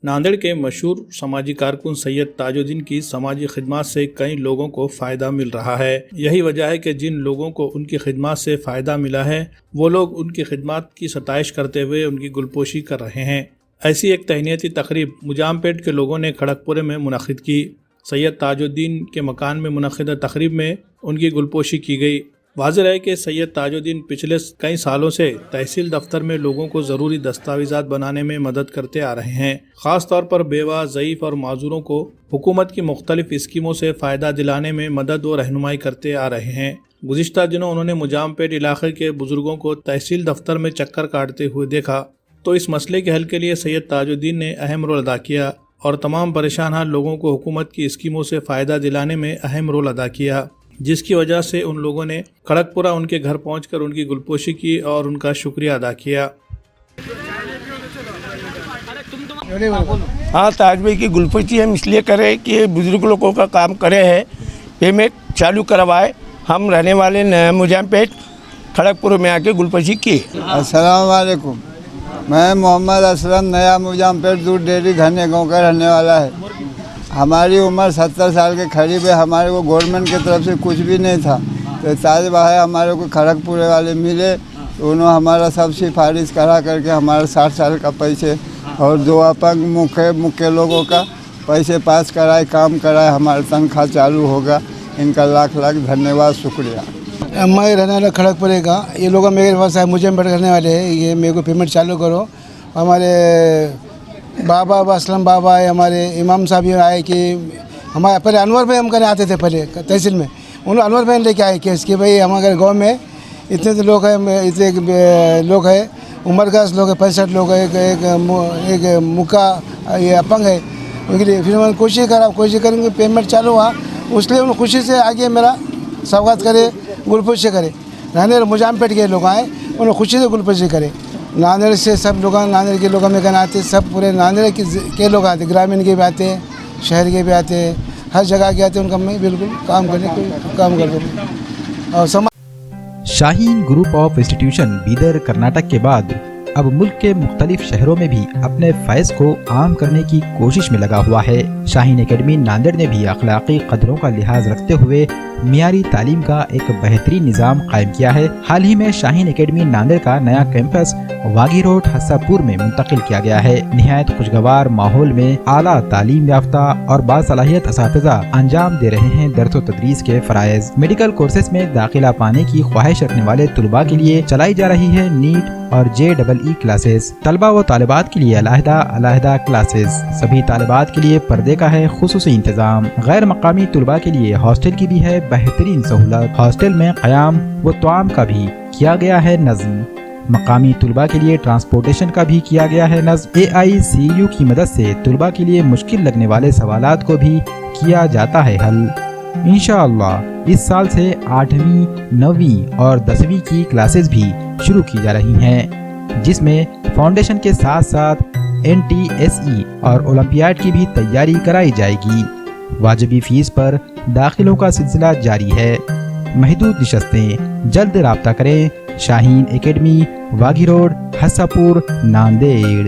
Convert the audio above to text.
नांदेड़ के मशहूर समाजी कारकुन सैयद ताजुद्दीन की समाजी खिदमत से कई लोगों को फ़ायदा मिल रहा है। यही वजह है कि जिन लोगों को उनकी खिदमत से फ़ायदा मिला है वो लोग उनकी खिदमत की सताइश करते हुए उनकी गुलपोशी कर रहे हैं। ऐसी एक तहनीती तकरीब मुजामपेट के लोगों ने खड़गपुर में मुनक़िद की। सैयद ताजुद्दीन के मकान में मुनक़िद तकरीब में उनकी गुलपोशी की गई। वाज़ेह है कि सैयद ताजुद्दीन पिछले कई सालों से तहसील दफ्तर में लोगों को ज़रूरी दस्तावेज़ात बनाने में मदद करते आ रहे हैं। ख़ास तौर पर बेवा, ज़ईफ़ और माजूरों को हुकूमत की मुख्तलिफ़ स्कीमों से फ़ायदा दिलाने में मदद व रहनुमाई करते आ रहे हैं। गुज़िश्ता दिनों उन्होंने मुजामपेट इलाके के बुज़ुर्गों को तहसील दफ्तर में चक्कर काटते हुए देखा तो इस मसले के हल के लिए सैयद ताजुद्दीन ने अहम रोल अदा किया और तमाम परेशान हाल लोगों को हुकूमत की स्कीमों से फ़ायदा दिलाने में अहम रोल अदा किया, जिसकी वजह से उन लोगों ने खड़गपुरा उनके घर पहुंचकर उनकी गुलपोशी की और उनका शुक्रिया अदा किया। हाँ, ताज भाई की गुलपोशी हम इसलिए करें कि बुज़ुर्ग लोगों का काम करे हैं, पेमेंट चालू करवाए। हम रहने वाले मुजामपेट खड़गपुर में आके गुलपोशी की। अस्सलाम वालेकुम। मैं मोहम्मद असलम नया मुजामपेट दूध डेयरी घने गाँव का रहने वाला है। हमारी उम्र 70 साल के करीब है। हमारे को गवर्नमेंट की तरफ से कुछ भी नहीं था, तो ताज भाई हमारे को खड़गपुर वाले मिले तो उन्होंने हमारा सब सिफारिश करा करके हमारा 60 साल का पैसे और 2 अपंग मुख्य लोगों का पैसे पास कराए, काम कराए, हमारा तनख्वाह चालू होगा। इनका लाख लाख धन्यवाद, शुक्रिया। मैं रहने वाला खड़गपुर का, ये लोग मेरे पास आए, मुझे करने वाले हैं, ये मेरे को पेमेंट चालू करो। हमारे बाबा असलम बाबा है, हमारे इमाम साहब ये आए कि हमारे पहले अनवर भाई हम करने आते थे पहले तहसील में, उन्होंने अनवर भाई लेके आए केस कि भाई हमारे गांव में इतने लोग हैं, इतने लोग हैं, उम्र का लोग हैं, 65 लोग हैं, एक मुक्का ये अपंग है, उनके लिए फिर उन्होंने कोशिश करेंगे, पेमेंट चालू हुआ। उसलिए उन्होंने खुशी से आगे मेरा स्वागत करे, गुलपोशी करे। रहने मुजामपेट के लोग आए, उन्होंने खुशी से गुलपोशी करे। नांदेड़ से सब लोग, नांदेड़ के लोग हमें कहना आते, सब पूरे नांदेड़ के लोग आते, ग्रामीण के भी आते हैं, शहर के भी आते हैं, हर जगह के आते हैं। उनका मैं बिल्कुल काम करने और Shaheen group of institution Bidar Karnataka के बाद अब मुल्क के मुख्तलिफ शहरों में भी अपने फैज़ को आम करने की कोशिश में लगा हुआ है। शाहीन एकेडमी नांदेड़ ने भी अखलाकी कदरों का लिहाज रखते हुए मियारी तालीम का एक बेहतरीन निज़ाम कायम किया है। हाल ही में शाहीन एकेडमी नांदेड़ का नया कैंपस वागी रोड हस्सापुर में मुंतकिल किया गया है। निहायत खुशगवार माहौल में आला तालीम याफ्ता और बासलाहियत असातिज़ा अंजाम दे रहे हैं दर्स व तदरीस के फ़राइज़। मेडिकल कोर्सेज में दाखिला पाने की ख्वाहिश रखने वाले तुलबा के लिए चलाई जा रही है नीट और JEE क्लासेस। तलबा व तालिबात के लिए अलहदा क्लासेस। सभी तालिबात के लिए पर्दे का है खुसूसी इंतजाम। गैर मकामी तुलबा के लिए हॉस्टल की भी है बेहतरीन सहूलत। हॉस्टल में क़याम व तआम का भी किया गया है नज़्म। मकामी तुलबा के लिए ट्रांसपोर्टेशन का भी किया गया है नज़्म। AICU की मदद से तुलबा के लिए मुश्किल लगने वाले सवालात को भी किया जाता है हल। इंशाअल्लाह इस साल से 8वीं, 9वीं और 10वीं की क्लासेस भी शुरू की जा रही हैं, जिसमें फाउंडेशन के साथ साथ NTSE और ओलंपियाड की भी तैयारी कराई जाएगी। वाजिबी फीस पर दाखिलों का सिलसिला जारी है। महदूद निशस्तें, जल्द राब्ता करें। Shaheen academy, वागी road, हस्सापुर, Nanded.